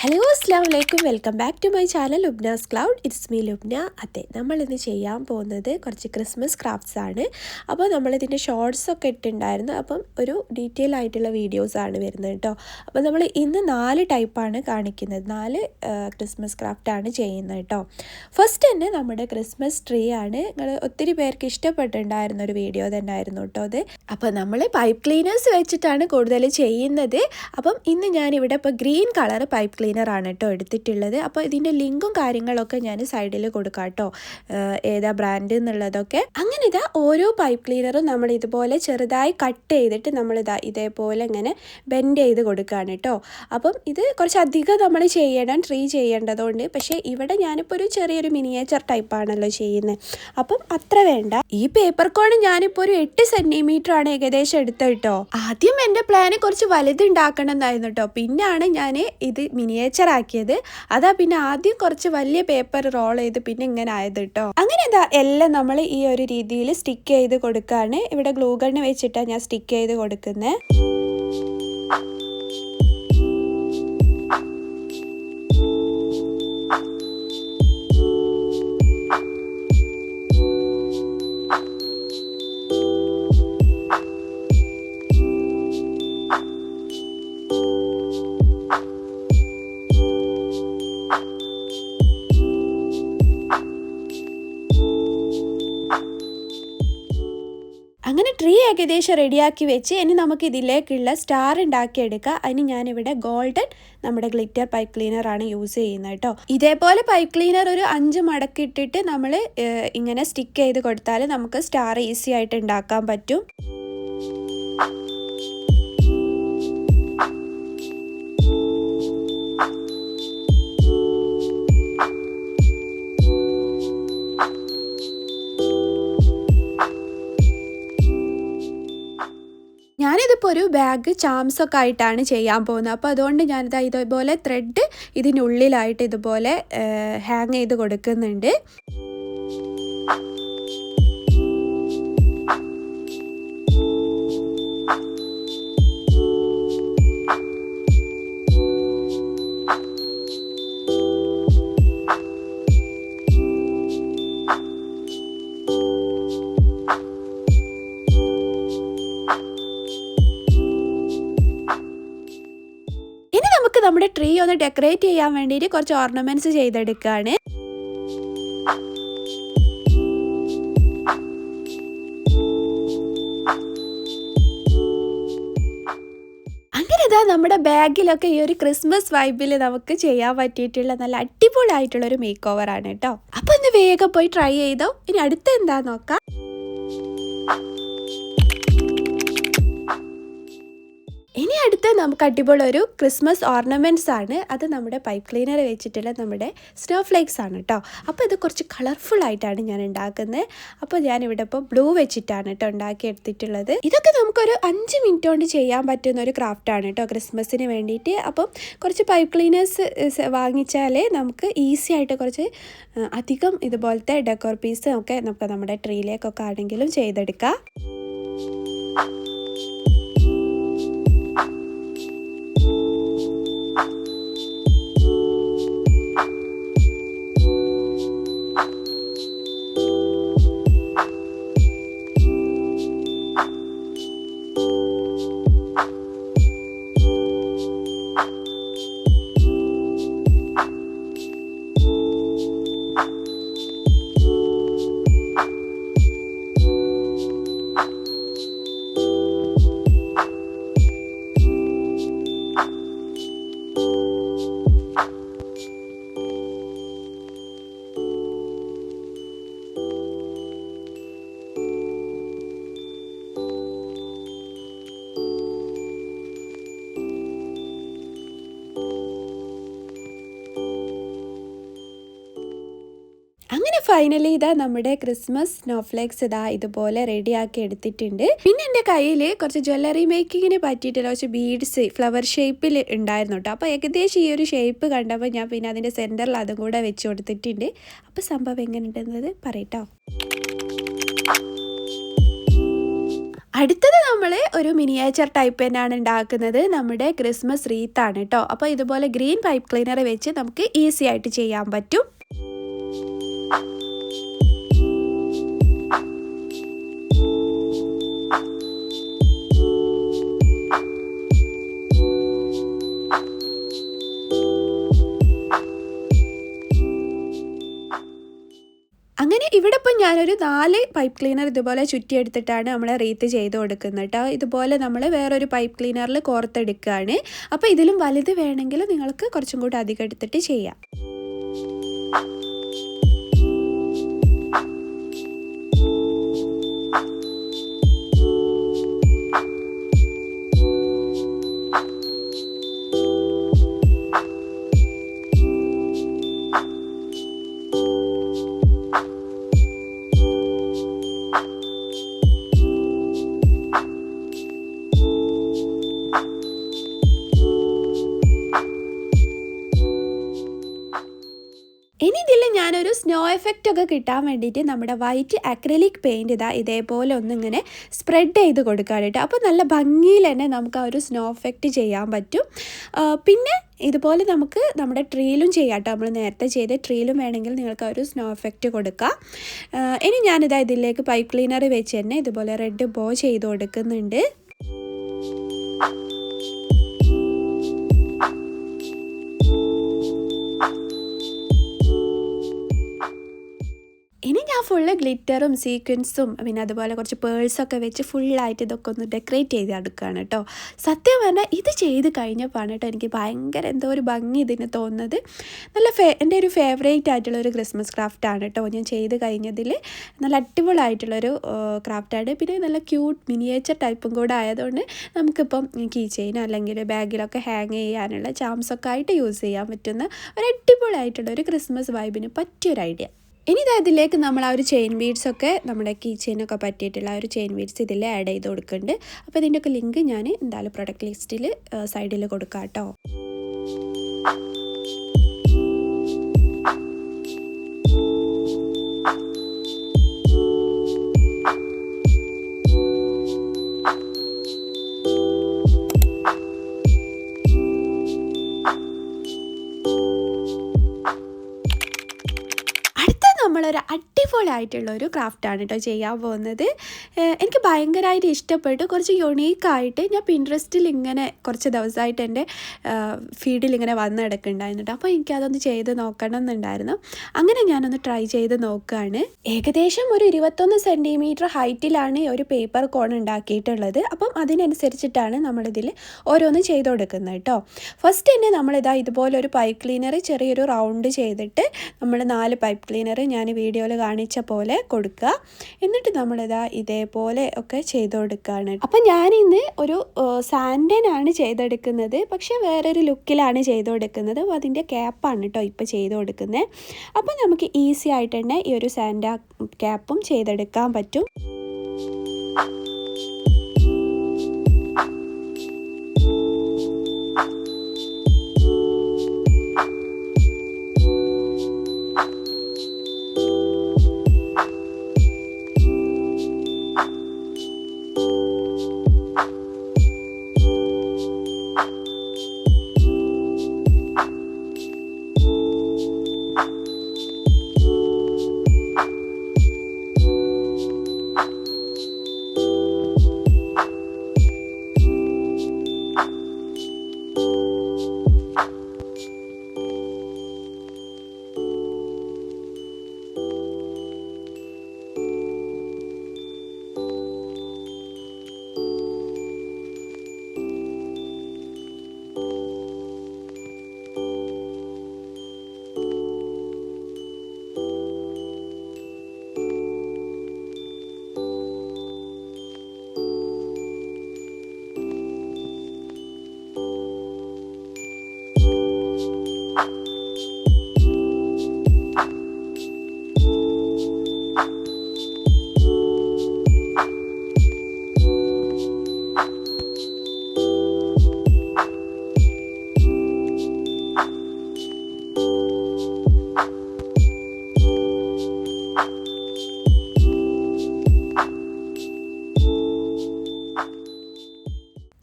Hello അസ്സലാമു അലൈക്കും welcome back to my channel Lubna's cloud. It's me Lubna. അതെ, നമ്മളിന്ന് ചെയ്യാൻ പോകുന്നത് കുറച്ച് ക്രിസ്മസ് ക്രാഫ്റ്റ്സ് ആണ്. അപ്പോൾ നമ്മളിതിൻ്റെ ഷോർട്സൊക്കെ ഇട്ടിട്ടുണ്ടായിരുന്നു. അപ്പം ഒരു ഡീറ്റെയിൽ ആയിട്ടുള്ള വീഡിയോസാണ് വരുന്നത് കേട്ടോ. അപ്പോൾ നമ്മൾ ഇന്ന് 4 ടൈപ്പാണ് കാണിക്കുന്നത്. 4 ക്രിസ്മസ് ക്രാഫ്റ്റാണ് ചെയ്യുന്നത് കേട്ടോ. ഫസ്റ്റ് തന്നെ നമ്മുടെ ക്രിസ്മസ് ട്രീ ആണ്. നിങ്ങൾ ഒത്തിരി പേർക്ക് ഇഷ്ടപ്പെട്ടിട്ടുണ്ടായിരുന്ന ഒരു വീഡിയോ തന്നെ ആയിരുന്നു കേട്ടോ അത്. അപ്പോൾ നമ്മൾ പൈപ്പ് ക്ലീനേഴ്സ് വെച്ചിട്ടാണ് കൂടുതൽ ചെയ്യുന്നത്. അപ്പം ഇന്ന് ഞാനിവിടെ ഇപ്പോൾ ഗ്രീൻ കളർ പൈപ്പ് ക്ലീനറാണ് കേട്ടോ എടുത്തിട്ടുള്ളത്. അപ്പോൾ ഇതിൻ്റെ ലിങ്കും കാര്യങ്ങളൊക്കെ ഞാൻ സൈഡിൽ കൊടുക്കാം കേട്ടോ, ഏതാ ബ്രാൻഡ് എന്നുള്ളതൊക്കെ. അങ്ങനെ ഇതാ ഓരോ പൈപ്പ് ക്ലീനറും നമ്മൾ ഇതുപോലെ ചെറുതായി കട്ട് ചെയ്തിട്ട് നമ്മളിതാ ഇതേപോലെ ഇങ്ങനെ ബെൻഡ് ചെയ്ത് കൊടുക്കുകയാണ് കേട്ടോ. അപ്പം ഇത് കുറച്ചധികം നമ്മൾ ചെയ്യണം, ട്രീ ചെയ്യേണ്ടതുകൊണ്ട്. പക്ഷേ ഇവിടെ ഞാനിപ്പോൾ ഒരു ചെറിയൊരു മിനിയേച്ചർ ടൈപ്പാണല്ലോ ചെയ്യുന്നത്, അപ്പം അത്ര വേണ്ട. ഈ പേപ്പർ കോൺ ഞാനിപ്പോൾ ഒരു 8 സെൻറ്റിമീറ്റർ ആണ് ഏകദേശം എടുത്തത് കേട്ടോ. ആദ്യം എൻ്റെ പ്ലാന് കുറച്ച് വലുതുണ്ടാക്കണം എന്നായിരുന്നു കേട്ടോ. പിന്നാണ് ഞാൻ ഇത് മിനിയേച്ചർ ആക്കിയത്. അതാ പിന്നെ ആദ്യം കുറച്ച് വലിയ പേപ്പർ റോൾ ചെയ്ത് പിന്നെ ഇങ്ങനെ ആയത് കേട്ടോ. അങ്ങനെ എന്താ എല്ലാം നമ്മൾ ഈ ഒരു രീതിയിൽ സ്റ്റിക്ക് ചെയ്ത് കൊടുക്കുകയാണ്. ഇവിടെ ഗ്ലൂ ഗണ്ണ് വെച്ചിട്ടാണ് ഞാൻ സ്റ്റിക്ക് ചെയ്ത് കൊടുക്കുന്നത്. അങ്ങനെ ട്രീ ഏകദേശം റെഡിയാക്കി വെച്ച് ഇനി നമുക്ക് ഇതിലേക്കുള്ള സ്റ്റാർ ഉണ്ടാക്കിയെടുക്കാം. അതിന് ഞാനിവിടെ ഗോൾഡൻ നമ്മുടെ ഗ്ലിറ്റർ പൈപ്പ് ക്ലീനറാണ് യൂസ് ചെയ്യുന്നത് കേട്ടോ. ഇതേപോലെ പൈപ്പ് ക്ലീനർ ഒരു 5 മടക്കിട്ടിട്ട് നമ്മൾ ഇങ്ങനെ സ്റ്റിക്ക് ചെയ്ത് കൊടുത്താൽ നമുക്ക് സ്റ്റാർ ഈസി ആയിട്ട് ഉണ്ടാക്കാൻ പറ്റും. ഞാനിതിപ്പോൾ ഒരു ബാഗ് ചാംസൊക്കെ ആയിട്ടാണ് ചെയ്യാൻ പോകുന്നത്. അപ്പോൾ അതുകൊണ്ട് ഞാനിതാ ഇതേപോലെ ത്രെഡ് ഇതിനുള്ളിലായിട്ട് ഇതുപോലെ ഹാങ് ചെയ്ത് കൊടുക്കുന്നുണ്ട്. നമ്മുടെ ട്രീ ഒന്ന് ഡെക്കറേറ്റ് ചെയ്യാൻ വേണ്ടിയിട്ട് കുറച്ച് ഓർണമെന്റ്സ് ചെയ്തെടുക്കുകയാണ്. അങ്ങനെ ഇതാ നമ്മുടെ ബാഗിലൊക്കെ ഈ ഒരു ക്രിസ്മസ് വൈബിൽ നമുക്ക് ചെയ്യാൻ പറ്റിയിട്ടുള്ള നല്ല അടിപൊളിയായിട്ടുള്ള ഒരു മേക്ക് ഓവർ ആണ് കേട്ടോ. അപ്പൊ ഒന്ന് വേഗം പോയി ട്രൈ ചെയ്തോ. ഇനി അടുത്ത എന്താ നോക്കാം. ഇനി അടുത്ത് നമുക്ക് അടിപൊളി ഒരു ക്രിസ്മസ് ഓർണമെൻറ്റ്സ് ആണ്. അത് നമ്മുടെ പൈപ്പ് ക്ലീനർ വെച്ചിട്ടുള്ള നമ്മുടെ സ്നോ ഫ്ലേക്സ് ആണ് കേട്ടോ. അപ്പോൾ ഇത് കുറച്ച് കളർഫുൾ ആയിട്ടാണ് ഞാൻ ഉണ്ടാക്കുന്നത്. അപ്പോൾ ഞാനിവിടെ ഇപ്പോൾ ബ്ലൂ വെച്ചിട്ടാണ് കേട്ടോ ഉണ്ടാക്കി എടുത്തിട്ടുള്ളത്. ഇതൊക്കെ നമുക്കൊരു 5 മിനിറ്റ് കൊണ്ട് ചെയ്യാൻ പറ്റുന്ന ഒരു ക്രാഫ്റ്റാണ് കേട്ടോ ക്രിസ്മസിന് വേണ്ടിയിട്ട്. അപ്പം കുറച്ച് പൈപ്പ് ക്ലീനേഴ്സ് വാങ്ങിച്ചാലേ നമുക്ക് ഈസി ആയിട്ട് കുറച്ച് അധികം ഇതുപോലത്തെ ഡെക്കോർ പീസ് ഒക്കെ നമുക്ക് നമ്മുടെ ട്രീയിലേക്കൊക്കെ ആണെങ്കിലും ചെയ്തെടുക്കാം. അങ്ങനെ ഫൈനലി ഇതാ നമ്മുടെ ക്രിസ്മസ് സ്നോഫ്ലേക്സ് ഇതാ ഇതുപോലെ റെഡിയാക്കി എടുത്തിട്ടുണ്ട്. പിന്നെ എൻ്റെ കയ്യിൽ കുറച്ച് ജ്വല്ലറി മേക്കിങ്ങിന് പറ്റിയിട്ടുള്ള കുറച്ച് ബീഡ്സ് ഫ്ലവർ ഷേപ്പിൽ ഉണ്ടായിരുന്നു കേട്ടോ. അപ്പോൾ ഏകദേശം ഈ ഒരു ഷേപ്പ് കണ്ടപ്പോൾ ഞാൻ പിന്നെ അതിൻ്റെ സെൻറ്ററിൽ അതും കൂടെ വെച്ച് കൊടുത്തിട്ടുണ്ട്. അപ്പോൾ സംഭവം എങ്ങനെ ഉണ്ടെന്നത് പറയട്ടോ. അടുത്തത് നമ്മൾ ഒരു മിനിയേച്ചർ ടൈപ്പ് തന്നെയാണ് ഉണ്ടാക്കുന്നത്. നമ്മുടെ ക്രിസ്മസ് റീത്താണ് കേട്ടോ. അപ്പോൾ ഇതുപോലെ ഗ്രീൻ പൈപ്പ് ക്ലീനർ വെച്ച് നമുക്ക് ഈസി ആയിട്ട് ചെയ്യാൻ പറ്റും. അങ്ങനെ ഇവിടെ ഇപ്പം ഞാനൊരു 4 പൈപ്പ് ക്ലീനർ ഇതുപോലെ ചുറ്റിയെടുത്തിട്ടാണ് നമ്മൾ റീത്ത് ചെയ്ത് കൊടുക്കുന്നത് കേട്ടോ. ഇതുപോലെ നമ്മൾ വേറൊരു പൈപ്പ് ക്ലീനറിൽ കോർത്തെടുക്കുകയാണ്. അപ്പോൾ ഇതിലും വലുത് വേണമെങ്കിൽ നിങ്ങൾക്ക് കുറച്ചും കൂടി അധികം എടുത്തിട്ട് ചെയ്യാം. ഇനി ഇതിൽ ഞാനൊരു സ്നോ എഫക്റ്റ് ഒക്കെ കിട്ടാൻ വേണ്ടിയിട്ട് നമ്മുടെ വൈറ്റ് അക്രിലിക് പെയിൻറ്റ് ഇതേപോലെ ഒന്നിങ്ങനെ സ്പ്രെഡ് ചെയ്ത് കൊടുക്കാൻ കേട്ടോ. അപ്പോൾ നല്ല ഭംഗിയിൽ തന്നെ നമുക്ക് ആ ഒരു സ്നോ എഫക്റ്റ് ചെയ്യാൻ പറ്റും. പിന്നെ ഇതുപോലെ നമുക്ക് നമ്മുടെ ട്രീയിലും ചെയ്യാം കേട്ടോ. നമ്മൾ നേരത്തെ ചെയ്ത ട്രീയിലും വേണമെങ്കിൽ നിങ്ങൾക്ക് ആ ഒരു സ്നോ എഫക്റ്റ് കൊടുക്കാം. ഇനി ഞാനിതാ ഇതിലേക്ക് പൈപ്പ് ക്ലീനർ വെച്ച് തന്നെ ഇതുപോലെ റെഡ് ബോ ചെയ്ത് കൊടുക്കുന്നുണ്ട്. ഇനി ഞാൻ ഫുള്ള് ഗ്ലിറ്ററും സീക്വൻസും പിന്നെ അതുപോലെ കുറച്ച് പേൾസൊക്കെ വെച്ച് ഫുള്ളായിട്ട് ഇതൊക്കെ ഒന്ന് ഡെക്കറേറ്റ് ചെയ്ത് എടുക്കുകയാണ് കേട്ടോ. സത്യം പറഞ്ഞാൽ ഇത് ചെയ്ത് കഴിഞ്ഞപ്പോഴാണ് കേട്ടോ എനിക്ക് ഭയങ്കര എന്തോ ഒരു ഭംഗി ഇതിന് തോന്നുന്നത്. എൻ്റെ ഒരു ഫേവറേറ്റ് ആയിട്ടുള്ളൊരു ക്രിസ്മസ് ക്രാഫ്റ്റാണ് കേട്ടോ ഞാൻ ചെയ്ത് കഴിഞ്ഞതിൽ. നല്ല അടിപൊളിയായിട്ടുള്ളൊരു ക്രാഫ്റ്റാണ്. പിന്നെ നല്ല ക്യൂട്ട് മിനിയേച്ചർ ടൈപ്പും കൂടെ ആയതുകൊണ്ട് നമുക്കിപ്പം കീ ചെയിൻ അല്ലെങ്കിൽ ബാഗിലൊക്കെ ഹാങ് ചെയ്യാനുള്ള ചാംസൊക്കെ ആയിട്ട് യൂസ് ചെയ്യാൻ പറ്റുന്ന ഒരു അടിപൊളിയായിട്ടുള്ളൊരു ക്രിസ്മസ് വൈബിന് പറ്റിയൊരു ഐഡിയ. ഇനി ഇതിലേക്ക് നമ്മൾ ആ ഒരു ചെയിൻ ബീഡ്സൊക്കെ നമ്മുടെ കീ ചെയിനൊക്കെ പറ്റിയിട്ടുള്ള ആ ഒരു ചെയിൻ ബീഡ്സ് ഇതിൽ ആഡ് ചെയ്ത് കൊടുക്കുന്നുണ്ട്. അപ്പോൾ ഇതിൻ്റെയൊക്കെ ലിങ്ക് ഞാൻ എന്തായാലും പ്രൊഡക്റ്റ് ലിസ്റ്റിൽ സൈഡിൽ കൊടുക്കാം കേട്ടോ. നമ്മളൊരു അടിപൊളിയായിട്ടുള്ളൊരു ക്രാഫ്റ്റാണ് കേട്ടോ ചെയ്യാൻ പോകുന്നത്. എനിക്ക് ഭയങ്കരമായിട്ട് ഇഷ്ടപ്പെട്ടു. കുറച്ച് യുണീക്കായിട്ട് ഞാൻ പിൻട്രസ്റ്റിൽ ഇങ്ങനെ കുറച്ച് ദിവസമായിട്ട് എൻ്റെ ഫീഡിൽ ഇങ്ങനെ വന്ന് കിടക്കുന്നുണ്ടായിരുന്നു കേട്ടോ. അപ്പോൾ എനിക്കതൊന്ന് ചെയ്ത് നോക്കണം എന്നുണ്ടായിരുന്നു. അങ്ങനെ ഞാനൊന്ന് ട്രൈ ചെയ്ത് നോക്കുകയാണ്. ഏകദേശം ഒരു 21 സെൻറ്റിമീറ്റർ ഹൈറ്റിലാണ് ഒരു പേപ്പർ കോൺ ഉണ്ടാക്കിയിട്ടുള്ളത്. അപ്പം അതിനനുസരിച്ചിട്ടാണ് നമ്മളിതിൽ ഓരോന്നും ചെയ്ത് കൊടുക്കുന്നത് കേട്ടോ. ഫസ്റ്റ് തന്നെ നമ്മളിതാ ഇതുപോലൊരു പൈപ്പ് ക്ലീനർ ചെറിയൊരു റൗണ്ട് ചെയ്തിട്ട് നമ്മൾ 4 പൈപ്പ് ക്ലീനർ ഞാൻ വീഡിയോയിൽ കാണിച്ച പോലെ കൊടുക്കുക. എന്നിട്ട് നമ്മളിതാ ഇതേപോലെ ഒക്കെ ചെയ്ത് കൊടുക്കുകയാണ്. അപ്പം ഞാനിന്ന് ഒരു സാൻഡനാണ് ചെയ്തെടുക്കുന്നത്. പക്ഷേ വേറൊരു ലുക്കിലാണ് ചെയ്ത് കൊടുക്കുന്നത്. അപ്പോൾ അതിൻ്റെ ക്യാപ്പാണ് കേട്ടോ ഇപ്പോൾ ചെയ്ത് കൊടുക്കുന്നത്. അപ്പം നമുക്ക് ഈസി ആയിട്ട് തന്നെ ഈ ഒരു സാൻഡ ക്യാപ്പും ചെയ്തെടുക്കാൻ പറ്റും.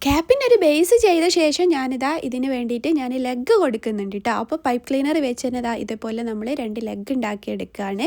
ക്യാപ്പിൻ്റെ ഒരു ബേസ് ചെയ്ത ശേഷം ഞാനിതാ ഇതിന് വേണ്ടിയിട്ട് ഞാൻ ലെഗ് കൊടുക്കുന്നുണ്ട് കേട്ടോ. അപ്പോൾ പൈപ്പ് ക്ലീനർ വെച്ച് തന്നെ ഇതാ ഇതേപോലെ നമ്മൾ 2 ലെഗ് ഉണ്ടാക്കിയെടുക്കുകയാണ്.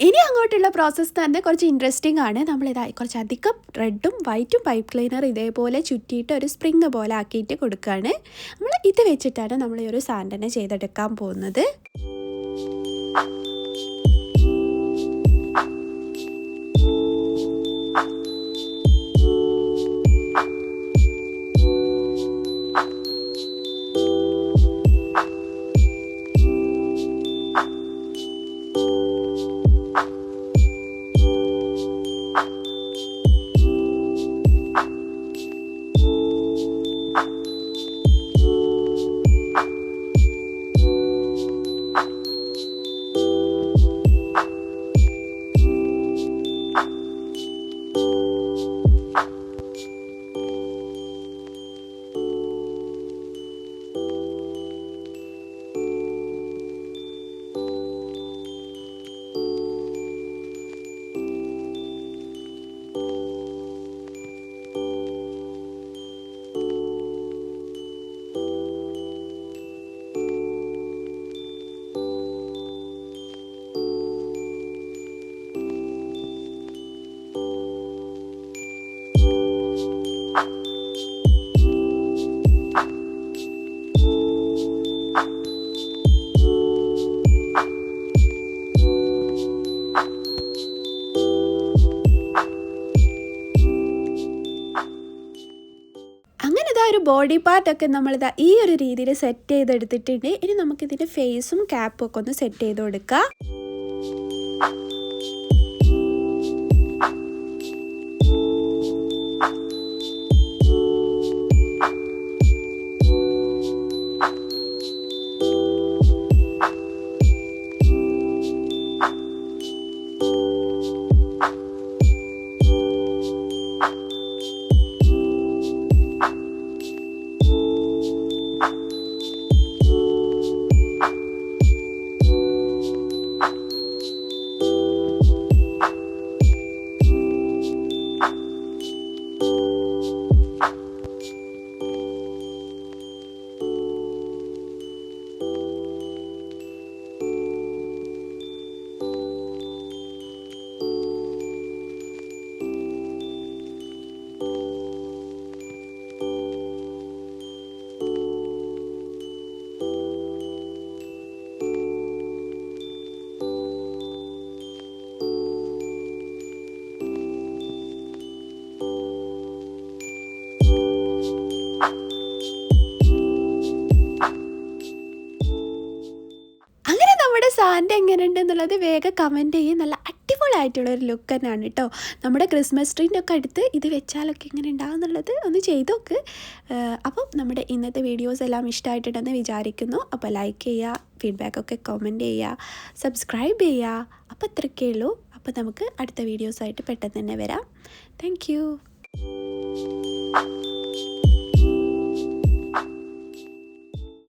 ഇനി അങ്ങോട്ടുള്ള പ്രോസസ്സ് തന്നെ കുറച്ച് ഇൻട്രസ്റ്റിംഗ് ആണ്. നമ്മളിതാ കുറച്ചധികം റെഡും വൈറ്റും പൈപ്പ് ക്ലീനർ ഇതേപോലെ ചുറ്റിയിട്ട് ഒരു സ്പ്രിങ് പോലെ ആക്കിയിട്ട് കൊടുക്കുകയാണ്. നമ്മൾ ഇത് വെച്ചിട്ടാണ് നമ്മൾ ഈ ഒരു സാൻഡനെ ചെയ്തെടുക്കാൻ പോകുന്നത്. ഒരു ബോഡി പാർട്ടൊക്കെ നമ്മളിതാ ഈ ഒരു രീതിയിൽ സെറ്റ് ചെയ്തെടുത്തിട്ടുണ്ട്. ഇനി നമുക്കിതിൻ്റെ ഫേസും ക്യാപ്പും ഒക്കെ ഒന്ന് സെറ്റ് ചെയ്ത് കൊടുക്കാം. സാൻഡ് എങ്ങനെയുണ്ട് എന്നുള്ളത് വേഗം കമൻറ്റ് ചെയ്യും. നല്ല അടിപൊളിയായിട്ടുള്ളൊരു ലുക്ക് തന്നെയാണ് കേട്ടോ. നമ്മുടെ ക്രിസ്മസ് ട്രീൻ്റെ ഒക്കെ അടുത്ത് ഇത് വെച്ചാലൊക്കെ എങ്ങനെ ഉണ്ടാവും എന്നുള്ളത് ഒന്ന് ചെയ്ത് നോക്ക്. അപ്പം നമ്മുടെ ഇന്നത്തെ വീഡിയോസ് എല്ലാം ഇഷ്ടമായിട്ടുണ്ടെന്ന് വിചാരിക്കുന്നു. അപ്പോൾ ലൈക്ക് ചെയ്യുക, ഫീഡ്ബാക്കൊക്കെ കമൻറ്റ് ചെയ്യുക, സബ്സ്ക്രൈബ് ചെയ്യുക. അപ്പോൾ ഇത്രയൊക്കെ ഉള്ളൂ. അപ്പോൾ നമുക്ക് അടുത്ത വീഡിയോസായിട്ട് പെട്ടെന്ന് തന്നെ വരാം. താങ്ക്